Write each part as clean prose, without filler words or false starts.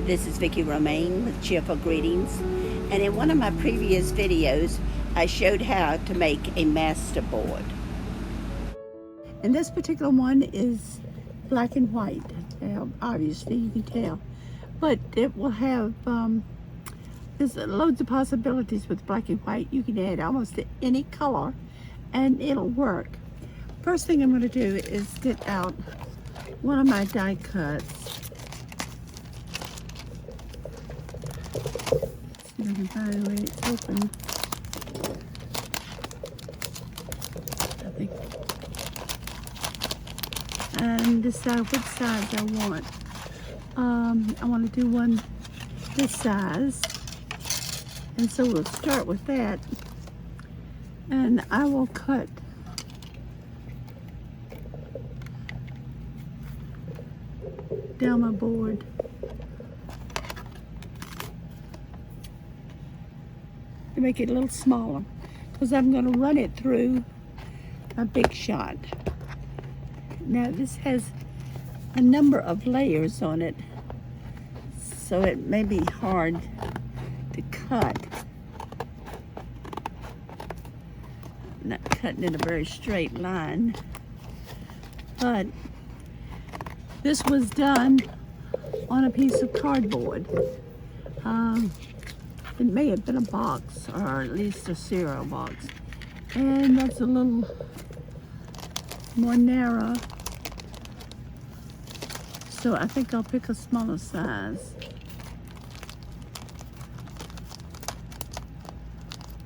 This is Vicki Romaine with Cheerful Greetings, and in one of my previous videos I showed how to make a masterboard. And this particular one is black and white. Obviously you can tell, but it will have there's loads of possibilities with black and white. You can add almost any color and it'll work. First thing I'm going to do is get out one of my die cuts. See if I can find a way it's open. I think. And decide which size I want. I want to do one this size. And so we'll start with that. And I will cut down my board. To make it a little smaller, because I'm going to run it through a Big Shot. Now this has a number of layers on it, so it may be hard to cut. I'm not cutting in a very straight line, but this was done on a piece of cardboard. It may have been a box, or at least a cereal box. And that's a little more narrow. So I think I'll pick a smaller size.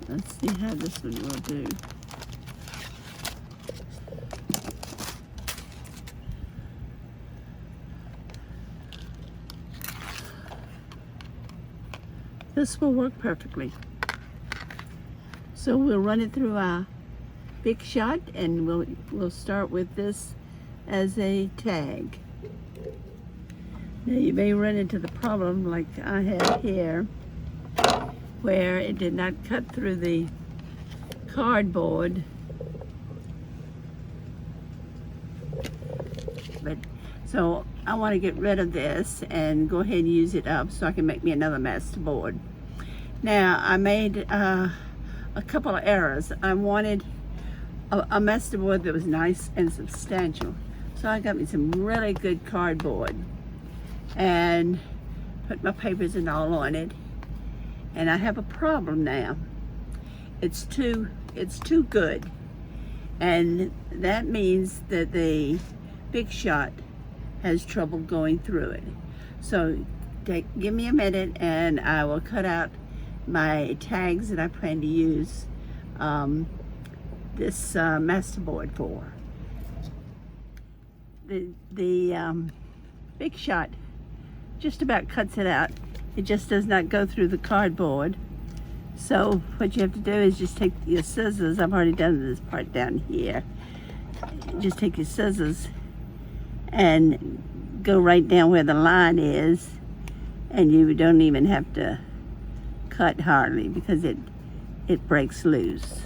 Let's see how this one will do. This will work perfectly. So we'll run it through our Big Shot, and we'll start with this as a tag. Now you may run into the problem like I have here, where it did not cut through the cardboard. But so I want to get rid of this and go ahead and use it up so I can make me another masterboard. Now I made a couple of errors. I wanted a masterboard that was nice and substantial. So I got me some really good cardboard and put my papers and all on it. And I have a problem now. It's too good. And that means that the Big Shot has trouble going through it. So give me a minute and I will cut out my tags that I plan to use this masterboard for. The Big Shot just about cuts it out. It just does not go through the cardboard. So what you have to do is just take your scissors. I've already done this part down here. Just take your scissors and go right down where the line is, and you don't even have to cut hardly because it breaks loose.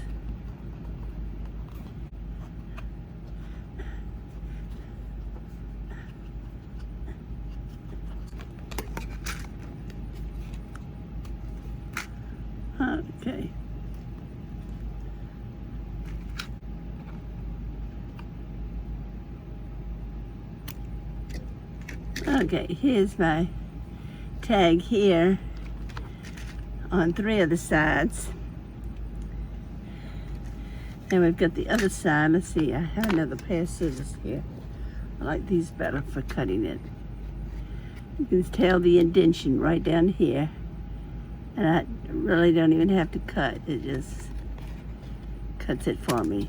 Okay. Okay, here's my tag here on 3 of the sides. And we've got the other side. Let's see, I have another pair of scissors here. I like these better for cutting it. You can tell the indentation right down here. And I really don't even have to cut. It just cuts it for me.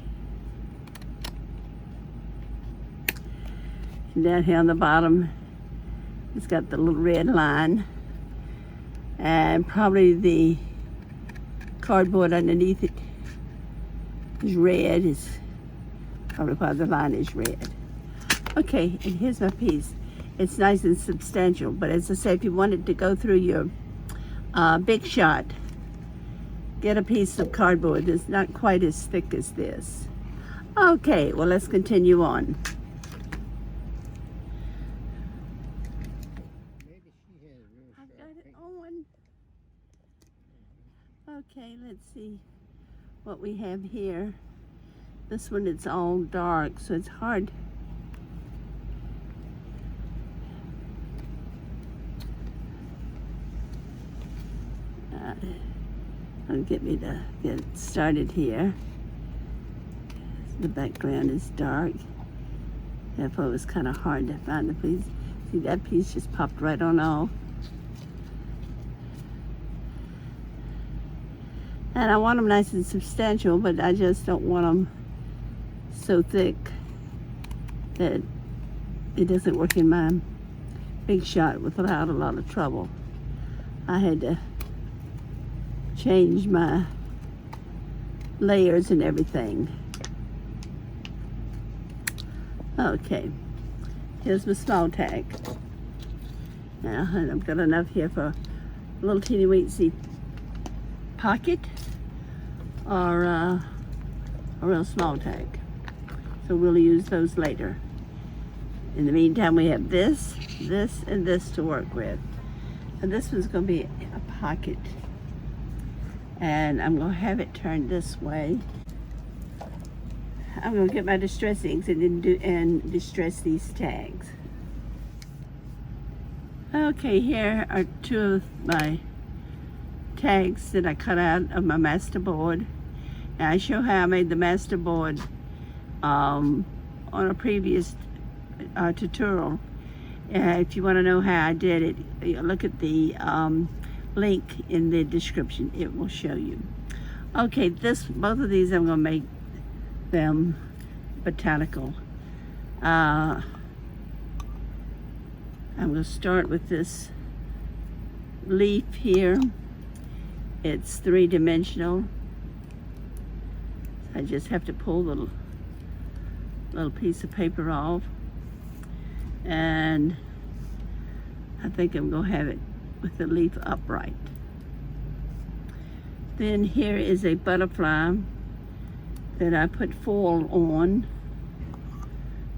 And down here on the bottom, it's got the little red line. And probably the cardboard underneath it is red. It's probably why the line is red. Okay, and here's my piece. It's nice and substantial, but as I say, if you wanted to go through your Big Shot, get a piece of cardboard that's not quite as thick as this. Okay, well, let's continue on. let's see what we have here. This one, it's all dark, so it's hard. It'll get me to get started here. The background is dark. Therefore, it was kind of hard to find the piece. See, that piece just popped right on off. And I want them nice and substantial, but I just don't want them so thick that it doesn't work in my big shot without a lot of trouble. I had to change my layers and everything. Okay, here's my small tag. Now, and I've got enough here for a little teeny weensy pocket or a real small tag. So we'll use those later. In the meantime, we have this, and this to work with. And this one's going to be a pocket. And I'm going to have it turned this way. I'm going to get my distress inks and distress these tags. Okay, here are two of my tags that I cut out of my Masterboard. And I show how I made the Masterboard on a previous tutorial. If you want to know how I did it, look at the link in the description. It will show you. Okay, both of these I'm going to make them botanical. I'm going to start with this leaf here. It's three-dimensional. I just have to pull the little piece of paper off, and I think I'm going to have it with the leaf upright. Then here is a butterfly that I put foil on.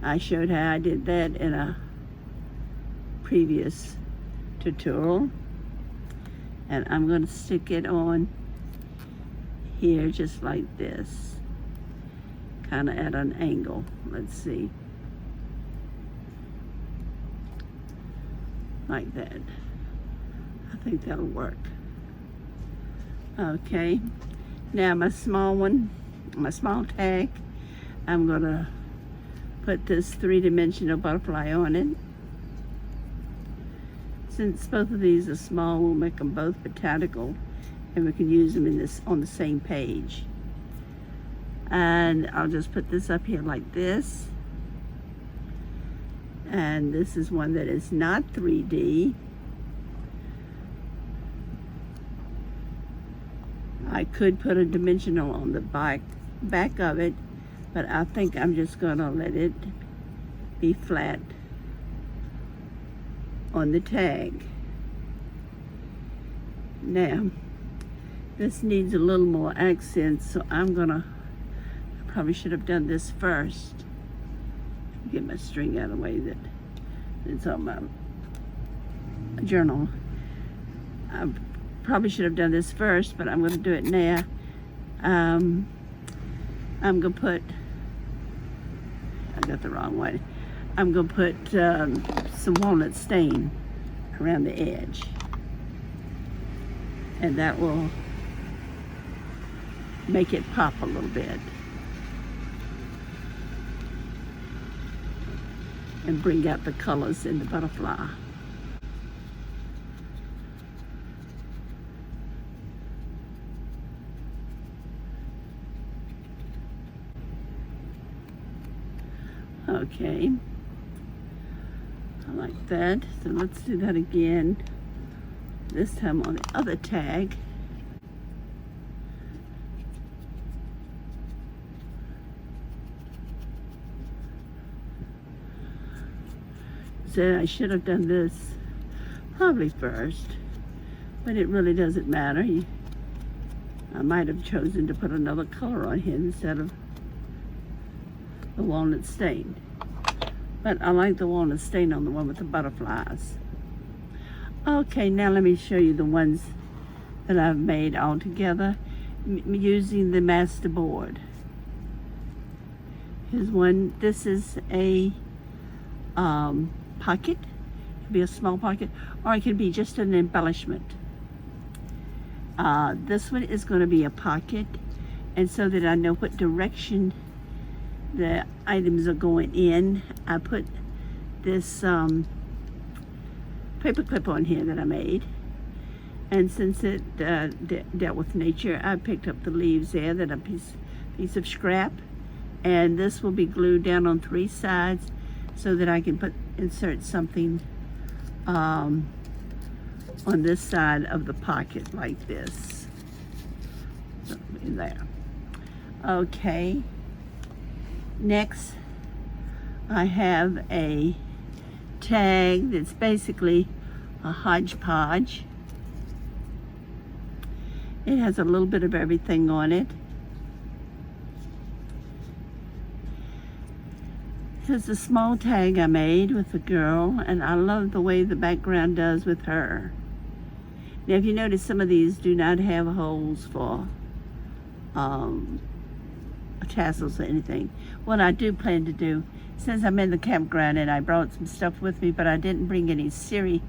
I showed how I did that in a previous tutorial. And I'm going to stick it on here just like this, kind of at an angle. Let's see. Like that. I think that'll work. Okay, now my small tag, I'm gonna put this three-dimensional butterfly on it. Since both of these are small, we'll make them both botanical, and we can use them on the same page. And I'll just put this up here like this. And this is one that is not 3D. I could put a dimensional on the back of it, but I think I'm just gonna let it be flat on the tag. Now, this needs a little more accent, so I probably should have done this first. Get my string out of the way that it's on my journal. I probably should have done this first, but I'm going to do it now. I'm going to put, I got the wrong one. I'm going to put some walnut stain around the edge. And that will make it pop a little bit. And bring out the colors in the butterfly. Okay, I like that. So let's do that again. This time on the other tag. So I should have done this probably first, but it really doesn't matter. I might have chosen to put another color on here instead of the walnut stain. But I like the walnut stain on the one with the butterflies. Okay, now let me show you the ones that I've made all together. using the Masterboard. Here's one. This is a pocket. It could be a small pocket, or it could be just an embellishment. This one is going to be a pocket, and so that I know what direction the items are going in, I put this paper clip on here that I made. And since it dealt with nature, I picked up the leaves there, that a piece of scrap. And this will be glued down on 3 sides so that I can insert something on this side of the pocket like this. So, there. Okay. Next, I have a tag that's basically a hodgepodge. It has a little bit of everything on it. Here's a small tag I made with a girl, and I love the way the background does with her. Now, if you notice, some of these do not have holes for tassels or anything. What I do plan to do, since I'm in the campground and I brought some stuff with me, but I didn't bring any siri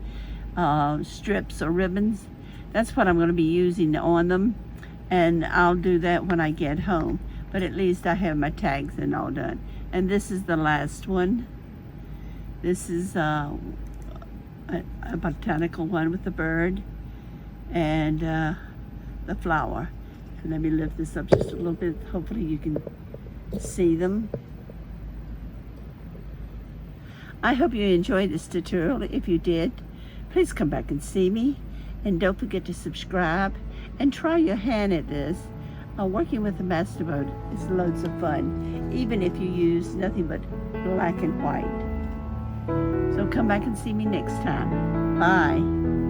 strips or ribbons, that's what I'm going to be using on them, and I'll do that when I get home. But at least I have my tags and all done. And this is the last one. This is a botanical one with the bird and the flower. And let me lift this up just a little bit. Hopefully you can see them. I hope you enjoyed this tutorial. If you did, please come back and see me. And don't forget to subscribe and try your hand at this. Working with the Masterboard is loads of fun, even if you use nothing but black and white. So come back and see me next time. Bye.